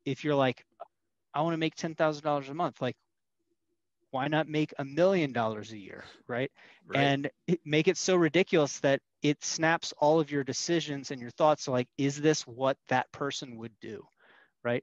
if you're like, I want to make $10,000 a month, like, why not make $1 million a year, right? And make it so ridiculous that it snaps all of your decisions and your thoughts. So like, is this what that person would do, right?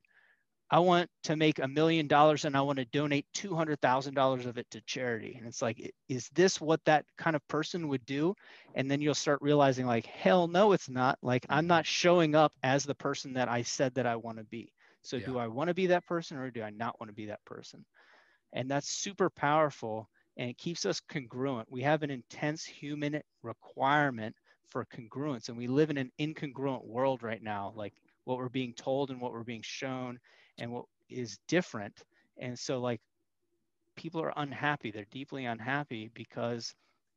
I want to make $1 million and I want to donate $200,000 of it to charity. And it's like, is this what that kind of person would do? And then you'll start realizing like, hell no, it's not. Like, I'm not showing up as the person that I said that I want to be. So do I want to be that person or do I not want to be that person? And that's super powerful, and it keeps us congruent. We have an intense human requirement for congruence, and we live in an incongruent world right now, like what we're being told and what we're being shown and what is different. And so like, people are unhappy. They're deeply unhappy because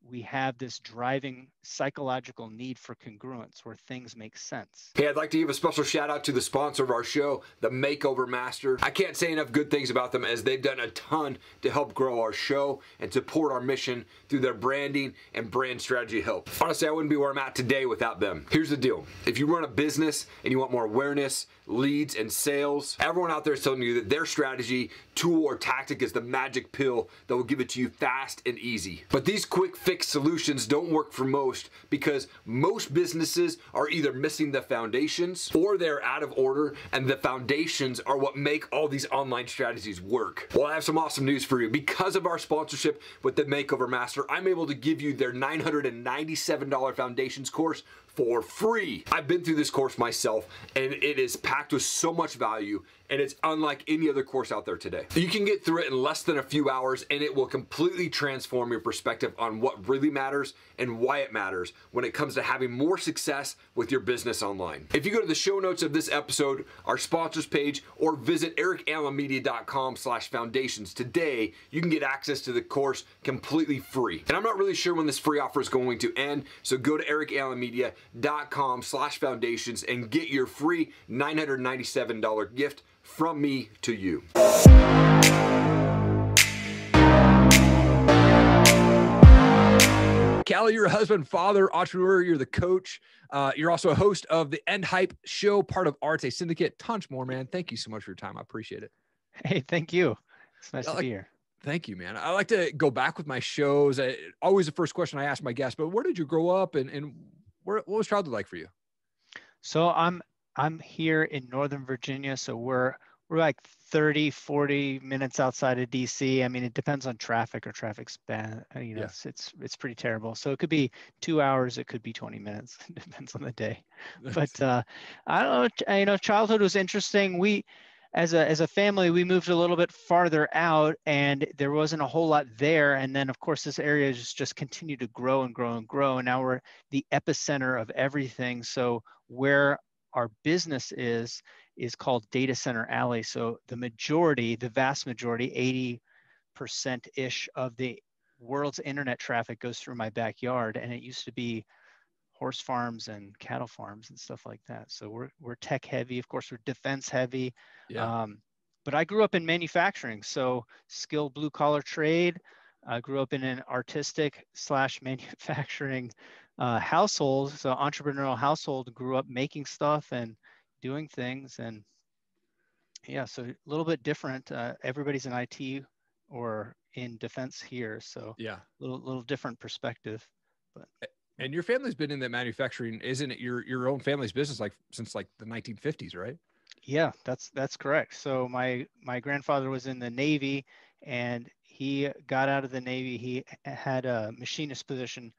we have this driving psychological need for congruence where things make sense. Hey, I'd like to give a special shout out to the sponsor of our show, the Makeover Master. I can't say enough good things about them, as they've done a ton to help grow our show and support our mission through their branding and brand strategy help. Honestly, I wouldn't be where I'm at today without them. Here's the deal. If you run a business and you want more awareness, leads, and sales, everyone out there is telling you that their strategy, tool, or tactic is the magic pill that will give it to you fast and easy. But these quick fix solutions don't work for most, because most businesses are either missing the foundations or they're out of order, and the foundations are what make all these online strategies work. Well, I have some awesome news for you. Because of our sponsorship with the Makeover Master, I'm able to give you their $997 foundations course for free. I've been through this course myself, and it is packed with so much value, and it's unlike any other course out there today. You can get through it in less than a few hours, and it will completely transform your perspective on what really matters and why it matters when it comes to having more success with your business online. If you go to the show notes of this episode, our sponsors page, or visit erikallenmedia.com/foundations today, you can get access to the course completely free. And I'm not really sure when this free offer is going to end, so go to erikallenmedia.com/foundations and get your free $997 gift from me to you. Callye, you're a husband, father, entrepreneur, you're the coach. You're also a host of the End Hype Show, part of Arts, a syndicate, tons more, man. Thank you so much for your time. I appreciate it. Hey, thank you. It's nice to be here. Thank you, man. I like to go back with my shows. Always the first question I ask my guests, but where did you grow up and what was childhood like for you? So I'm here in Northern Virginia. So we're like 30, 40 minutes outside of DC. I mean, it depends on traffic or traffic span. You know, it's pretty terrible. So it could be 2 hours. It could be 20 minutes. It depends on the day. But I don't know, you know, childhood was interesting. We, as a family, we moved a little bit farther out, and there wasn't a whole lot there. And then, of course, this area just continued to grow and grow and grow. And now we're the epicenter of everything. So where our business is called Data Center Alley. So the vast majority, 80%-ish of the world's internet traffic goes through my backyard. And it used to be horse farms and cattle farms and stuff like that. So we're tech heavy. Of course, we're defense heavy. But I grew up in manufacturing. So skilled blue collar trade. I grew up in an artistic / manufacturing household. So entrepreneurial household, grew up making stuff and doing things. And yeah, so a little bit different. Everybody's in IT or in defense here. So yeah, little different perspective. But and your family's been in that manufacturing, isn't it your own family's business since the 1950s, right? Yeah, that's correct. So my grandfather was in the Navy, and he got out of the Navy. He had a machinist position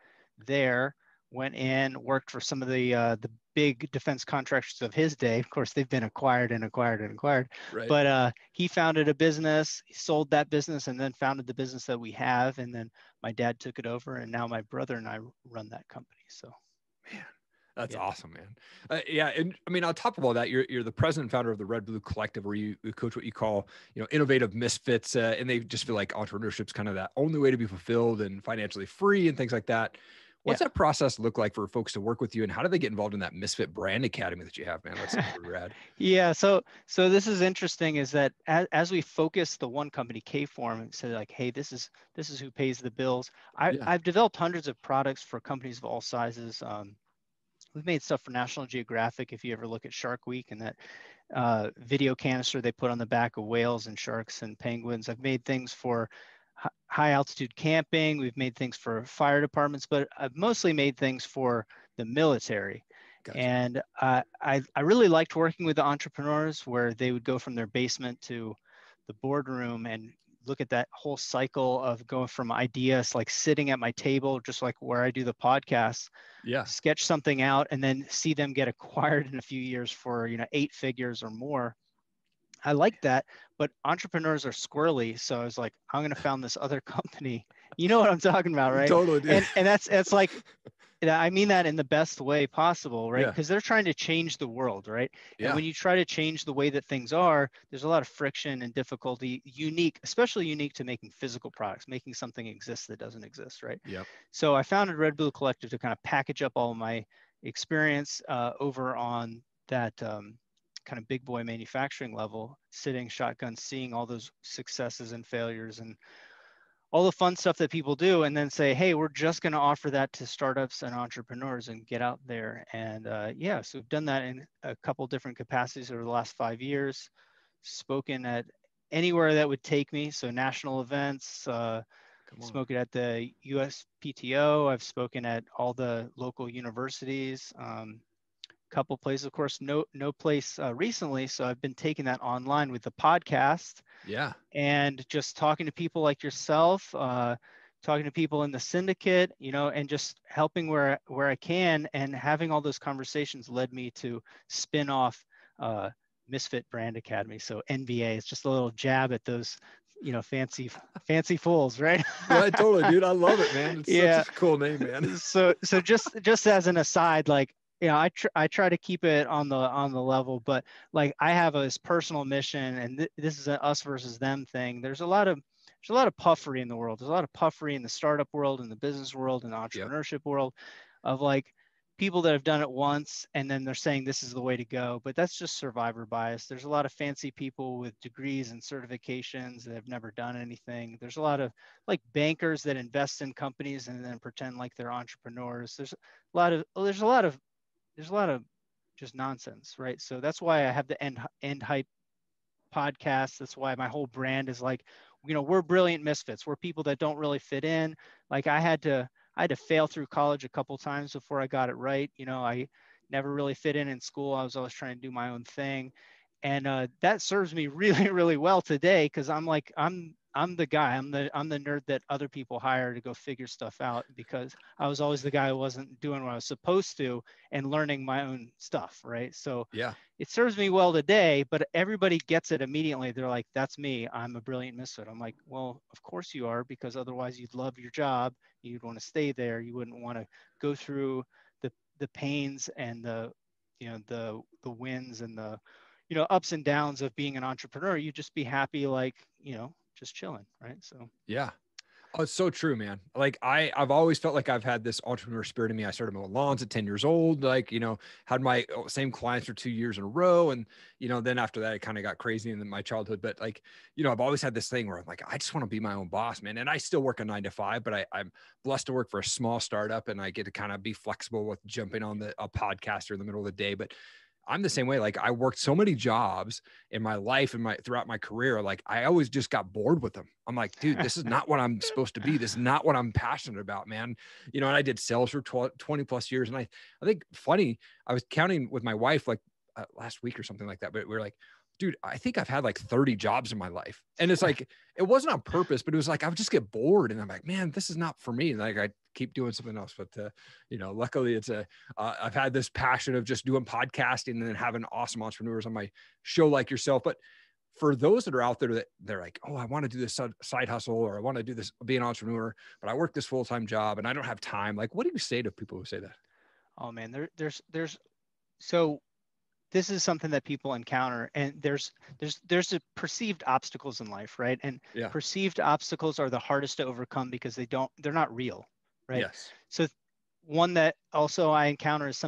there, went in, worked for some of the big defense contractors of his day. Of course, they've been acquired and acquired and acquired. Right. But he founded a business, he sold that business, and then founded the business that we have. And then my dad took it over, and now my brother and I run that company. So, man, that's awesome, man. Yeah, and I mean, on top of all that, you're the president and founder of the Red Blue Collective, where you coach what you call, innovative misfits, and they just feel like entrepreneurship's kind of that only way to be fulfilled and financially free and things like that. What's that process look like for folks to work with you, and how do they get involved in that Misfit brand academy that you have, man? That's super rad. Yeah. So this is interesting, is that as we focus the one company, K-Form, and say like, hey, this is who pays the bills. I've developed hundreds of products for companies of all sizes. we've made stuff for National Geographic. If you ever look at Shark Week and that video canister they put on the back of whales and sharks and penguins. I've made things for high altitude camping. We've made things for fire departments, but I've mostly made things for the military. Gotcha. And I really liked working with the entrepreneurs where they would go from their basement to the boardroom and look at that whole cycle of going from ideas, like sitting at my table, just like where I do the podcast, sketch something out and then see them get acquired in a few years for, 8 figures or more. I like that, but entrepreneurs are squirrely. So I was like, I'm going to found this other company. You know what I'm talking about, right? Totally, dude. And that's like, I mean that in the best way possible, right? Because they're trying to change the world, right? And when you try to change the way that things are, there's a lot of friction and difficulty, especially unique to making physical products, making something exist that doesn't exist, right? So I founded Red Blue Collective to kind of package up all of my experience over on that kind of big boy manufacturing level, sitting shotgun, seeing all those successes and failures and all the fun stuff that people do, and then say, hey, we're just going to offer that to startups and entrepreneurs and get out there. And so we've done that in a couple different capacities over the last 5 years, spoken at anywhere that would take me. So national events, spoken at the USPTO. I've spoken at all the local universities, couple places, of course, no place recently. So I've been taking that online with the podcast. And just talking to people like yourself, talking to people in the syndicate, and just helping where I can. And having all those conversations led me to spin off Misfit Brand Academy. So NBA is just a little jab at those, fancy fools, right? Yeah, totally, dude. I love it, man. It's such a cool name, man. So just as an aside, like, I try to keep it on the level, but like I have this personal mission, and this is an us versus them thing. There's a lot of puffery in the world. There's a lot of puffery in the startup world, in the business world, in the entrepreneurship world, of like people that have done it once and then they're saying this is the way to go. But that's just survivor bias. There's a lot of fancy people with degrees and certifications that have never done anything. There's a lot of like bankers that invest in companies and then pretend like they're entrepreneurs. There's a lot of just nonsense, right? So that's why I have the End Hype podcast. That's why my whole brand is like, we're brilliant misfits. We're people that don't really fit in. Like I had to fail through college a couple times before I got it right. I never really fit in school. I was always trying to do my own thing. And that serves me really, really well today, because I'm the guy, I'm the nerd that other people hire to go figure stuff out, because I was always the guy who wasn't doing what I was supposed to and learning my own stuff, right? So it serves me well today, but everybody gets it immediately. They're like, that's me. I'm a brilliant misfit. I'm like, well, of course you are, because otherwise you'd love your job. You'd want to stay there. You wouldn't want to go through the pains and the wins and the ups and downs of being an entrepreneur. You'd just be happy, like, just chilling, right? So Oh, it's so true, man. Like I've always felt like I've had this entrepreneur spirit in me. I started mowing lawns at 10 years old, like, had my same clients for 2 years in a row. And, then after that, it kind of got crazy in my childhood. But like, I've always had this thing where I'm like, I just want to be my own boss, man. And I still work a 9 to 5, but I'm blessed to work for a small startup, and I get to kind of be flexible with jumping on a podcaster in the middle of the day. But I'm the same way. Like I worked so many jobs in my life and throughout my career. Like I always just got bored with them. I'm like, dude, this is not what I'm supposed to be. This is not what I'm passionate about, man. And I did sales for 20 plus years. And I think funny, I was counting with my wife, like last week or something like that. But we were like, dude, I think I've had like 30 jobs in my life. And it's like, it wasn't on purpose, but it was like, I would just get bored. And I'm like, man, this is not for me. And like, I keep doing something else. But, luckily it's I've had this passion of just doing podcasting and then having awesome entrepreneurs on my show like yourself. But for those that are out there that they're like, oh, I want to do this side hustle, or I want to do this, be an entrepreneur, but I work this full-time job and I don't have time. Like, what do you say to people who say that? Oh man, so this is something that people encounter, and there's a perceived obstacles in life, right? And perceived obstacles are the hardest to overcome because they're not real, right? Yes. So one that also I encounter is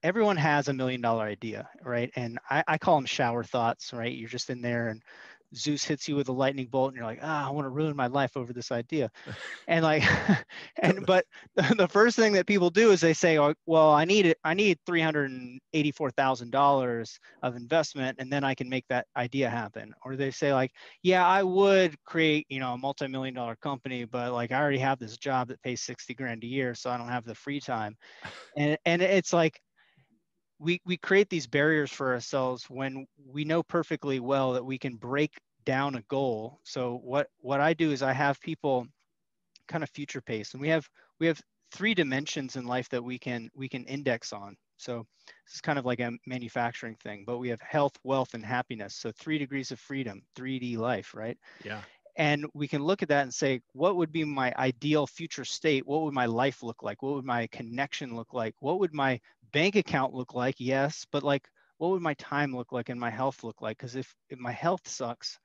everyone has $1 million idea, right? And I call them shower thoughts, right? You're just in there and Zeus hits you with a lightning bolt and you're like, I want to ruin my life over this idea. And like, but the first thing that people do is they say, oh, well, I need $384,000 of investment, and then I can make that idea happen. Or they say like, yeah, I would create, a multi-million-dollar company, but like, I already have this job that pays 60 grand a year, so I don't have the free time. And it's like, we create these barriers for ourselves when we know perfectly well that we can break down a goal. So what I do is I have people kind of future pace, and we have 3 dimensions in life that we can index on. So this is kind of like a manufacturing thing, but we have health, wealth, and happiness. So 3 degrees of freedom, 3D life, right? Yeah. And we can look at that and say, what would be my ideal future state? What would my life look like? What would my connection look like? What would my bank account look like? Yes, but like, what would my time look like and my health look like? Because if my health sucks,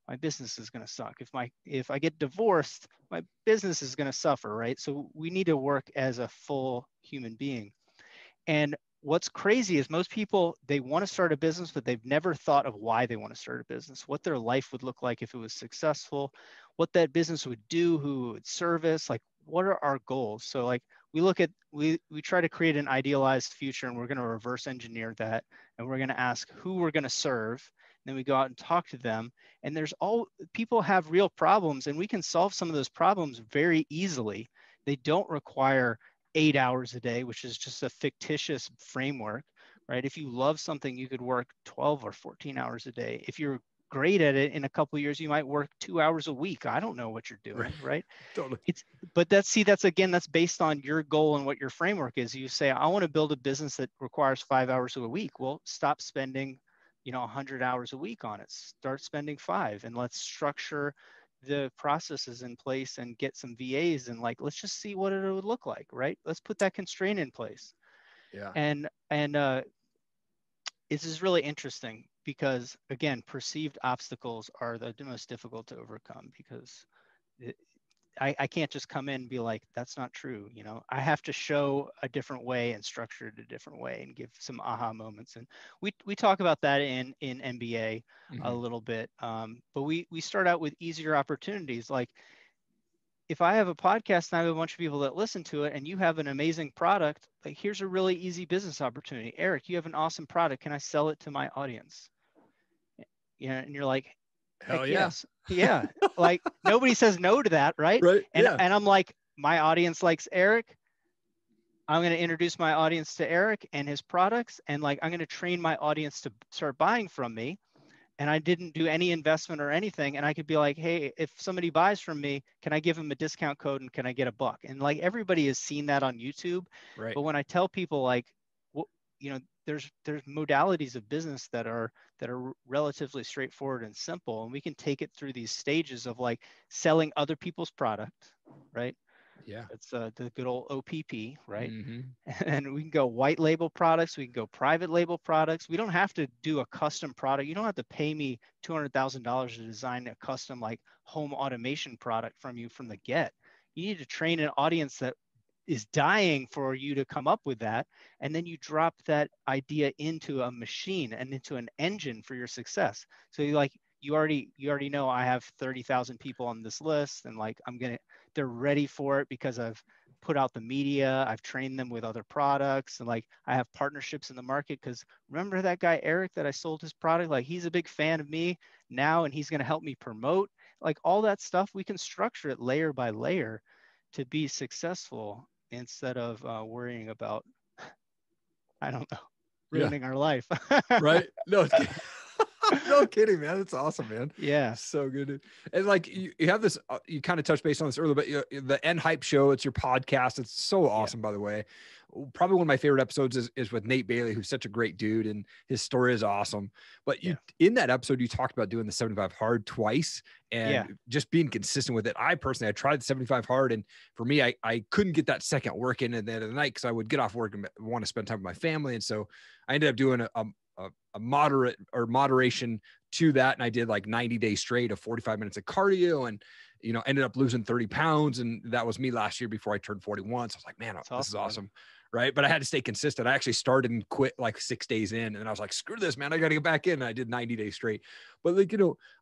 my business is going to suck. If I get divorced, my business is going to suffer, right? So we need to work as a full human being. And what's crazy is most people, they want to start a business, but they've never thought of why they want to start a business, what their life would look like if it was successful, what that business would do, who it would service, like what are our goals? So like we try to create an idealized future, and we're going to reverse engineer that, and we're going to ask who we're going to serve. Then we go out and talk to them, and people have real problems, and we can solve some of those problems very easily. They don't require 8 hours a day, which is just a fictitious framework, right? If you love something, you could work 12 or 14 hours a day. If you're great at it, in a couple of years, you might work 2 hours a week. I don't know what you're doing, right? Totally. But that's based on your goal and what your framework is. You say, I want to build a business that requires 5 hours a week. Well, stop spending 100 hours a week on it. Start spending 5, and let's structure the processes in place and get some VAs, and like, let's just see what it would look like, right? Let's put that constraint in place. Yeah. And this is really interesting because, again, perceived obstacles are the most difficult to overcome, because I can't just come in and be like, that's not true. I have to show a different way and structure it a different way and give some aha moments. And we talk about that in MBA a little bit. But we start out with easier opportunities. Like, if I have a podcast and I have a bunch of people that listen to it, and you have an amazing product, like, here's a really easy business opportunity. Erik, you have an awesome product. Can I sell it to my audience? And you're like, hell yeah. Yes. Yeah. Like, nobody says no to that, right? Right. And yeah. and I'm like, my audience likes Erik. I'm going to introduce my audience to Erik and his products. And like, I'm going to train my audience to start buying from me. And I didn't do any investment or anything. And I could be like, hey, if somebody buys from me, can I give them a discount code and can I get $1? And like, everybody has seen that on YouTube. Right. But when I tell people, like, there's modalities of business that are relatively straightforward and simple, and we can take it through these stages of like selling other people's product, right? Yeah. It's the good old OPP, right? And we can go white label products, we can go private label products. We don't have to do a custom product. You don't have to pay me $200,000 to design a custom like home automation product from the get. You need to train an audience that is dying for you to come up with that, and then you drop that idea into a machine and into an engine for your success. So you already know I have 30,000 people on this list, and like, they're ready for it because I've put out the media, I've trained them with other products, and like, I have partnerships in the market. Because remember that guy Erik that I sold his product, like, he's a big fan of me now, and he's going to help me promote, like, all that stuff. We can structure it layer by layer to be successful, instead of worrying about, I don't know, ruining our life. Right. No, no kidding, man. That's awesome, man. Yeah. So good. And like, you have this, you kind of touched base on this earlier, but the End Hype Show, it's your podcast. It's so awesome, by the way. Probably one of my favorite episodes is with Nate Bailey, who's such a great dude, and his story is awesome. But in that episode, you talked about doing the 75 hard twice and just being consistent with it. I tried the 75 hard, and for me, I couldn't get that second work in at the end of the night, because I would get off work and want to spend time with my family. And so I ended up doing a moderation to that. And I did like 90 days straight of 45 minutes of cardio, and, ended up losing 30 pounds. And that was me last year before I turned 41. So I was like, man, this is awesome. right? But I had to stay consistent. I actually started and quit like 6 days in, and I was like, screw this, man, I got to get back in. And I did 90 days straight. But like,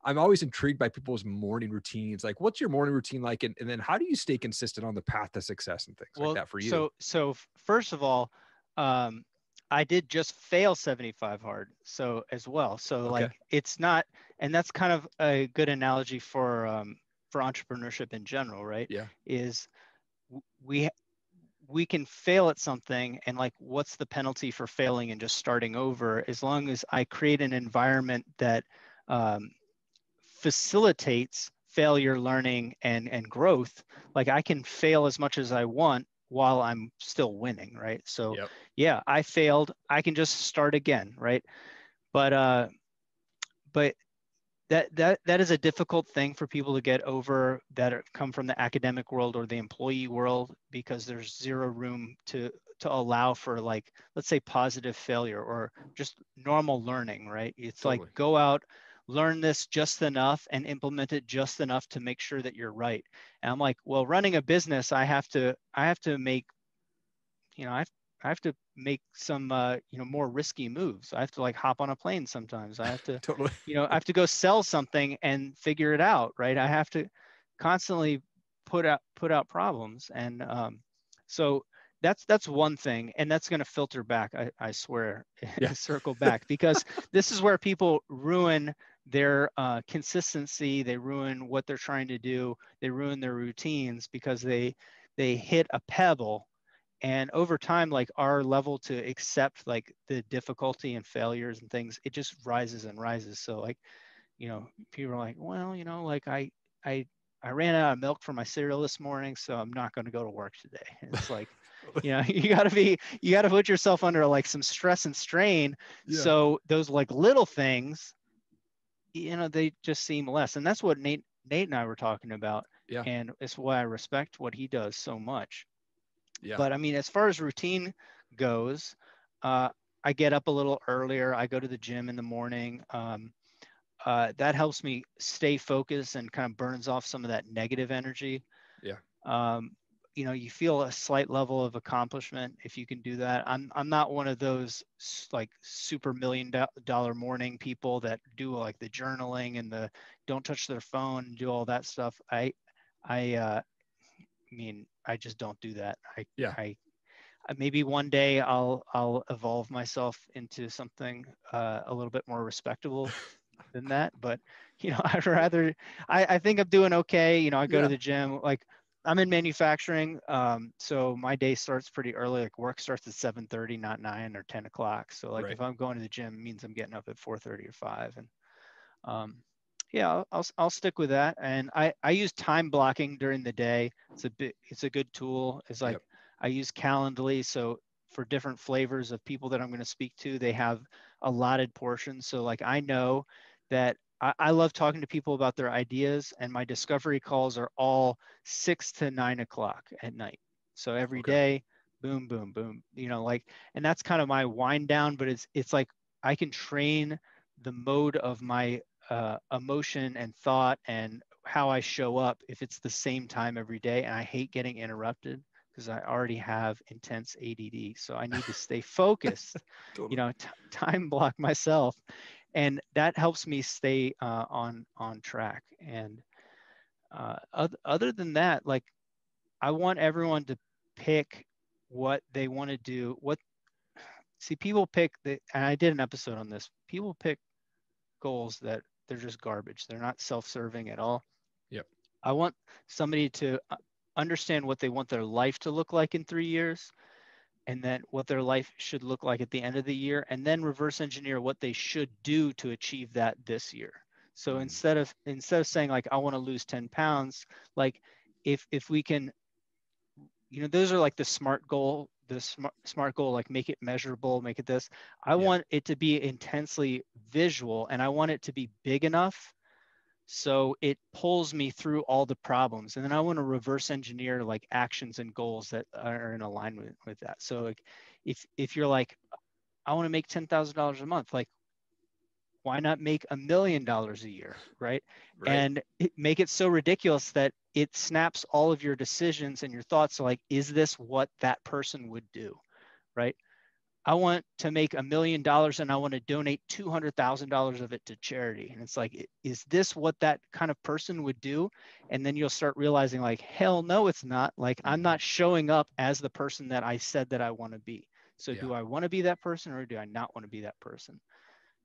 I'm always intrigued by people's morning routines. Like, what's your morning routine like? And then how do you stay consistent on the path to success and things like that for you? So first of all, I did just fail 75 hard. So as well. So Okay. like, it's not, and that's kind of a good analogy for entrepreneurship in general, right? Yeah. Is we can fail at something, and like, what's the penalty for failing and just starting over? As long as I create an environment that facilitates failure, learning, and growth, like, I can fail as much as I want while I'm still winning, right? So Yep. yeah, I failed, I can just start again, right? But that is a difficult thing for people to get over that come from the academic world or the employee world, because there's zero room to allow for, like, let's say, positive failure or just normal learning, right? It's Totally. like, go out, learn this just enough and implement it just enough to make sure that you're right. And I'm like, well, running a business, I have to make, I have to make some, more risky moves. I have to, like, hop on a plane sometimes. I have to, Totally. I have to go sell something and figure it out, right? I have to constantly put out problems. And so that's one thing. And that's going to filter back, I swear, Yeah. circle back, because this is where people ruin their consistency. They ruin what they're trying to do. They ruin their routines because they hit a pebble. And over time, like, our level to accept, like, the difficulty and failures and things, it just rises and rises. So, like, people are like, well, like, I ran out of milk for my cereal this morning, so I'm not going to go to work today. And it's like, you got to put yourself under, like, some stress and strain. Yeah. So those, like, little things, they just seem less. And that's what Nate and I were talking about. Yeah. And it's why I respect what he does so much. Yeah. But I mean, as far as routine goes, I get up a little earlier. I go to the gym in the morning. That helps me stay focused and kind of burns off some of that negative energy. Yeah. You feel a slight level of accomplishment if you can do that. I'm not one of those, like, super $1 million morning people that do, like, the journaling and the don't touch their phone and do all that stuff. I mean, I just don't do that. I maybe one day I'll evolve myself into something a little bit more respectable than that. But I'd rather. I think I'm doing okay. I go to the gym. Like, I'm in manufacturing, so my day starts pretty early. Like, work starts at 7:30, not 9 or 10 o'clock. So, like, Right. if I'm going to the gym, it means I'm getting up at 4:30 or 5. And yeah, I'll stick with that. And I use time blocking during the day. It's a good tool. It's like, Yep. I use Calendly. So for different flavors of people that I'm going to speak to, they have allotted portions. So, like, I know that I love talking to people about their ideas, and my discovery calls are all 6 to 9 o'clock at night. So every day, boom, boom, boom, like, and that's kind of my wind down, but it's like, I can train the mode of my emotion and thought and how I show up if it's the same time every day. And I hate getting interrupted because I already have intense ADD. So I need to stay focused, Totally. Time block myself. And that helps me stay on track. And other than that, like, I want everyone to pick what they want to do. People pick and I did an episode on this. People pick goals that they're just garbage. They're not self-serving at all. Yep. I want somebody to understand what they want their life to look like in 3 years, and then what their life should look like at the end of the year, and then reverse engineer what they should do to achieve that this year. So instead of saying, like, I want to lose 10 pounds, like, if we can, those are like the smart goal, like, make it measurable, make it this. I want it to be intensely visual, and I want it to be big enough so it pulls me through all the problems. And then I want to reverse engineer, like, actions and goals that are in alignment with that. So, like, if you're like, I want to make $10,000 a month, like, why not make $1 million a year, right? And make it so ridiculous that it snaps all of your decisions and your thoughts. So, like, is this what that person would do? right? I want to make $1 million and I want to donate $200,000 of it to charity. And it's like, is this what that kind of person would do? And then you'll start realizing like, hell no, it's not. Like, I'm not showing up as the person that I said that I want to be. So do I want to be that person or do I not want to be that person?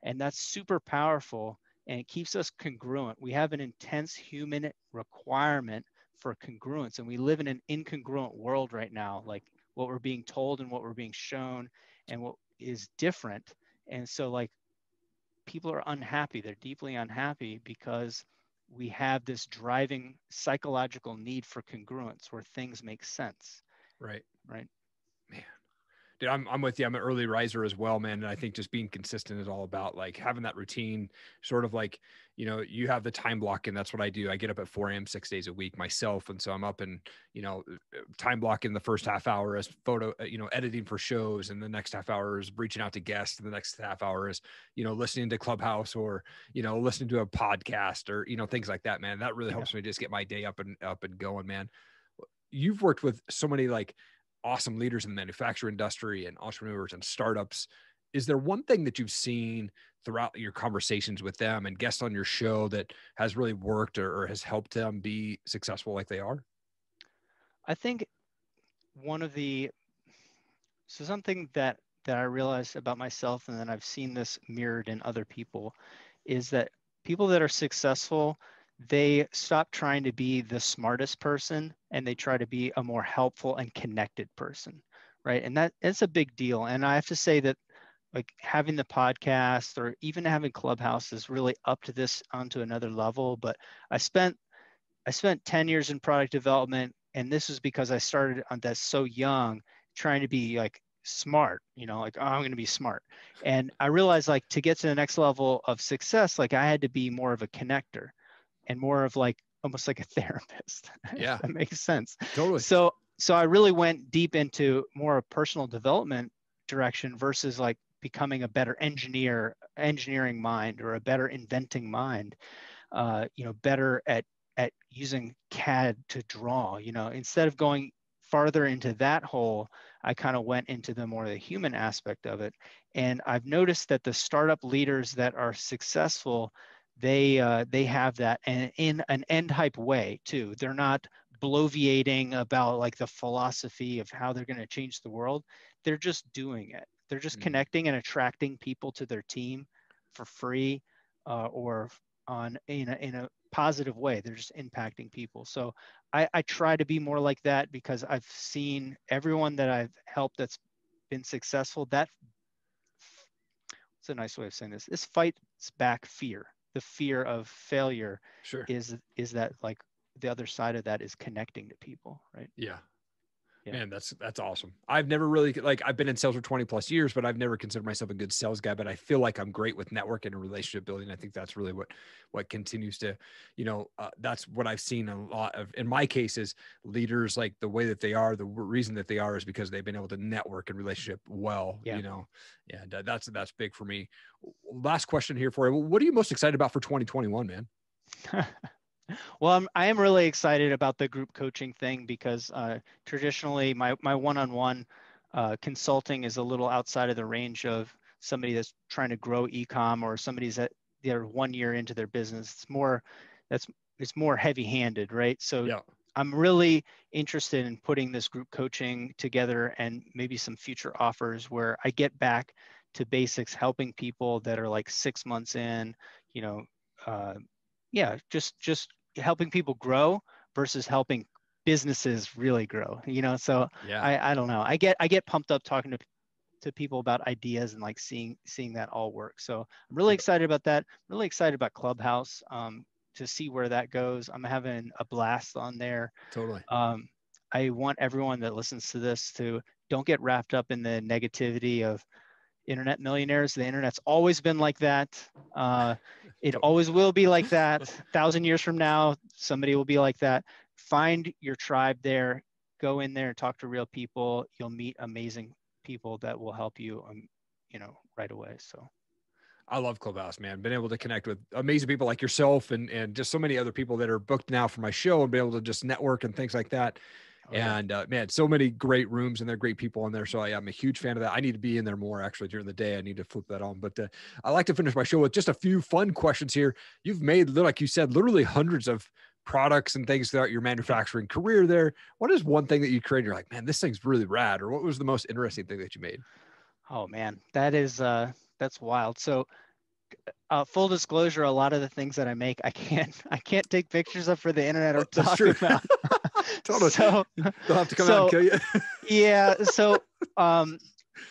And that's super powerful and it keeps us congruent. We have an intense human requirement for congruence, and we live in an incongruent world right now, like what we're being told and what we're being shown and what is different. And so like people are unhappy. They're deeply unhappy because we have this driving psychological need for congruence where things make sense. Right. Right. Man. Dude, I'm with you. I'm an early riser as well, man. And I think just being consistent is all about like having that routine, sort of like, you know, you have the time block, and that's what I do. I get up at 4 a.m. 6 days a week myself. And so I'm up and, you know, time blocking the first half hour as photo, you know, editing for shows. And the next half hour is reaching out to guests. And the next half hour is, you know, listening to Clubhouse or, you know, listening to a podcast or, you know, things like that, man. That really helps me just get my day up and going, man. You've worked with so many like awesome leaders in the manufacturing industry and entrepreneurs and startups. Is there one thing that you've seen throughout your conversations with them and guests on your show that has really worked or has helped them be successful like they are? I think something that I realized about myself, and then I've seen this mirrored in other people, is that people that are successful, they stop trying to be the smartest person and they try to be a more helpful and connected person, right? And that's a big deal. And I have to say that like having the podcast or even having Clubhouse is really up to this onto another level. But I spent 10 years in product development, and this is because I started on that so young, trying to be like smart, you know, like, oh, I'm going to be smart. And I realized like to get to the next level of success, like I had to be more of a connector and more of like almost like a therapist. Yeah, if that makes sense. totally. So I really went deep into more of personal development direction versus like becoming a better engineering mind or a better inventing mind, you know, better at using CAD to draw, you know, instead of going farther into that hole, I kind of went into the more the human aspect of it. And I've noticed that the startup leaders that are successful, they have that, and in an end hype way too. They're not bloviating about like the philosophy of how they're going to change the world. They're just doing it. They're just connecting and attracting people to their team for free, or in a positive way. They're just impacting people. So I try to be more like that because I've seen everyone that I've helped that's been successful. That's a nice way of saying this. This fights back fear. The fear of failure is that like the other side of that is connecting to people, right? Yeah. Man, that's awesome. I've never really, like, I've been in sales for 20 plus years, but I've never considered myself a good sales guy, but I feel like I'm great with networking and relationship building. I think that's really what continues to, you know, that's what I've seen a lot of, in my cases, leaders, like the way that they are, the reason that they are is because they've been able to network and relationship well, you know, and that's big for me. Last question here for you. What are you most excited about for 2021, man? Well, I am really excited about the group coaching thing because traditionally my one-on-one consulting is a little outside of the range of somebody that's trying to grow e-com or somebody's that they're 1 year into their business. It's more heavy-handed, right? So I'm really interested in putting this group coaching together and maybe some future offers where I get back to basics, helping people that are like 6 months in, you know, just helping people grow versus helping businesses really grow, you know? So I don't know. I get pumped up talking to people about ideas and like seeing that all work. So I'm really excited about that. I'm really excited about Clubhouse, to see where that goes. I'm having a blast on there. Totally. I want everyone that listens to this to don't get wrapped up in the negativity of internet millionaires. The internet's always been like that. It always will be like that. 1,000 years from now, somebody will be like that. Find your tribe there. Go in there and talk to real people. You'll meet amazing people that will help you, you know, right away. So I love Clubhouse, man. Been able to connect with amazing people like yourself and just so many other people that are booked now for my show and be able to just network and things like that. And man, so many great rooms and they're great people in there. So I'm a huge fan of that. I need to be in there more actually during the day. I need to flip that on. But I like to finish my show with just a few fun questions here. You've made, like you said, literally hundreds of products and things throughout your manufacturing career there. What is one thing that you created? You're like, man, this thing's really rad. Or what was the most interesting thing that you made? Oh man, that's wild. So full disclosure, a lot of the things that I make, I can't take pictures of for the internet or talk about. Totally. So they'll have to come out and kill you. Yeah. So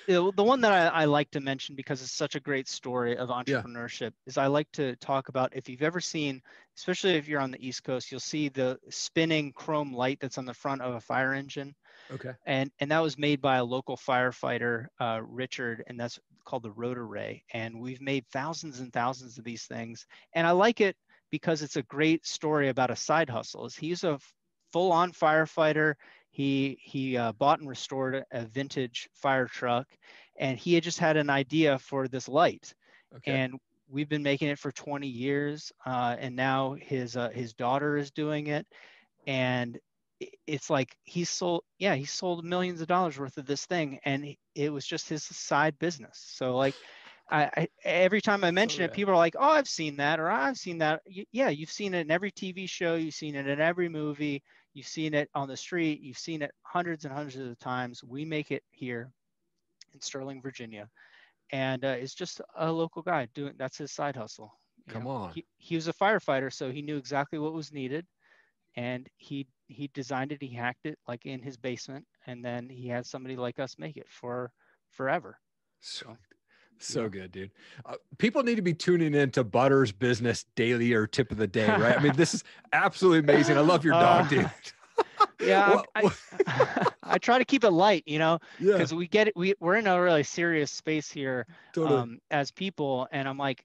the one that I like to mention because it's such a great story of entrepreneurship is I like to talk about, if you've ever seen, especially if you're on the East Coast, you'll see the spinning chrome light that's on the front of a fire engine. Okay. And that was made by a local firefighter, Richard, and that's called the rotor ray. And we've made thousands and thousands of these things. And I like it because it's a great story about a side hustle. He's a full-on firefighter. He bought and restored a vintage fire truck, and he had just had an idea for this light. Okay. And we've been making it for 20 years, and now his daughter is doing it. And it's like he sold millions of dollars worth of this thing, and it was just his side business. So like I every time I mention it, people are like, oh, I've seen that, or I've seen that. Yeah, you've seen it in every TV show, you've seen it in every movie, you've seen it on the street, you've seen it hundreds and hundreds of times. We make it here in Sterling, Virginia, and it's just a local guy doing, that's his side hustle. Come on. He was a firefighter, so he knew exactly what was needed, and he designed it, he hacked it like in his basement, and then he had somebody like us make it for forever. So good, dude. People need to be tuning in to Butter's Business Daily or Tip of the Day, right? I mean, this is absolutely amazing. I love your dog, dude. Yeah, I try to keep it light, because we're in a really serious space here, as people, and I'm like,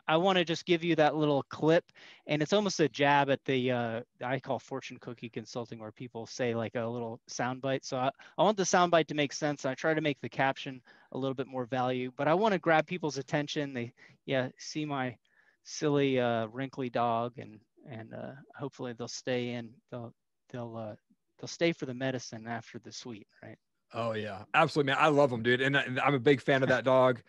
I want to just give you that little clip, and it's almost a jab at the I call fortune cookie consulting, where people say like a little soundbite. So I want the soundbite to make sense. I try to make the caption a little bit more value, but I want to grab people's attention. They see my silly wrinkly dog, and hopefully they'll stay in. They'll stay for the medicine after the sweet, right? Oh yeah, absolutely, man. I love them, dude. And I'm a big fan of that dog.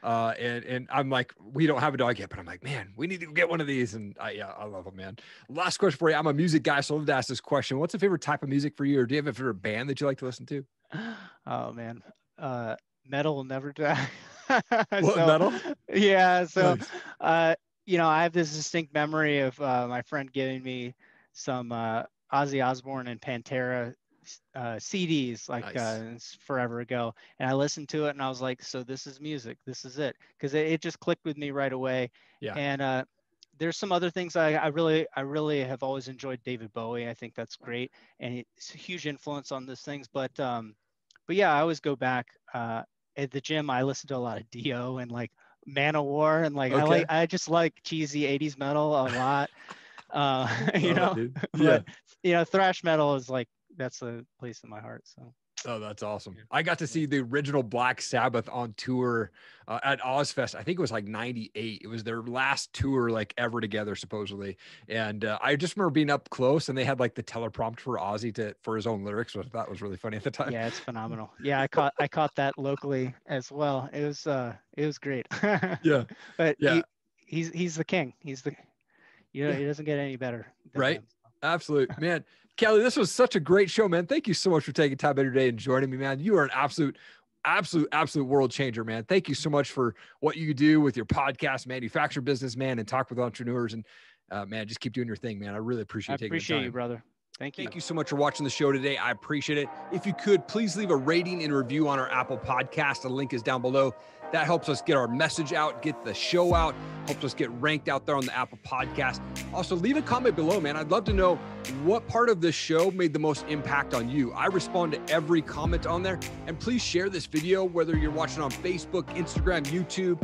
And I'm like, we don't have a dog yet, but I'm like, man, we need to get one of these. And I love them, man. Last question for you. I'm a music guy, so I love to ask this question. What's a favorite type of music for you? Or do you have a favorite band that you like to listen to? Oh man. Metal will never die. Metal? Yeah. So, nice. I have this distinct memory of my friend giving me some Ozzy Osbourne and Pantera CDs nice. Forever ago, and I listened to it and I was like, so this is music, this is it, because it just clicked with me right away. And there's some other things I really have always enjoyed. David Bowie, I think that's great, and it's a huge influence on those things. But yeah, I always go back at the gym. I listen to a lot of Dio and like Manowar, and like I just like cheesy 80s metal a lot. But thrash metal is like, that's a place in my heart. So. Oh, that's awesome. I got to see the original Black Sabbath on tour at Ozfest. I think it was like 98. It was their last tour like ever together, supposedly. And I just remember being up close, and they had like the teleprompter for Ozzy for his own lyrics, which I thought was really funny at the time. Yeah, it's phenomenal. Yeah, I caught that locally as well. It was great. Yeah. But yeah, he's the king. He's the, he doesn't get any better. Right. Him, so. Absolutely, man. Kelly, this was such a great show, man. Thank you so much for taking time out of your day and joining me, man. You are an absolute world changer, man. Thank you so much for what you do with your podcast, manufacturer business, man, and talk with entrepreneurs. And man, just keep doing your thing, man. I really appreciate taking the time. I appreciate you, brother. Thank you. Thank you so much for watching the show today. I appreciate it. If you could, please leave a rating and review on our Apple podcast. The link is down below. That helps us get our message out, get the show out, helps us get ranked out there on the Apple podcast. Also, leave a comment below, man. I'd love to know what part of this show made the most impact on you. I respond to every comment on there. And please share this video, whether you're watching on Facebook, Instagram, YouTube.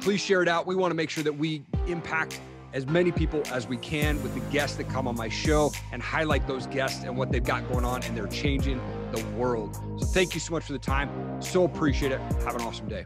Please share it out. We want to make sure that we impact as many people as we can with the guests that come on my show, and highlight those guests and what they've got going on, and they're changing the world. So thank you so much for the time. So appreciate it. Have an awesome day.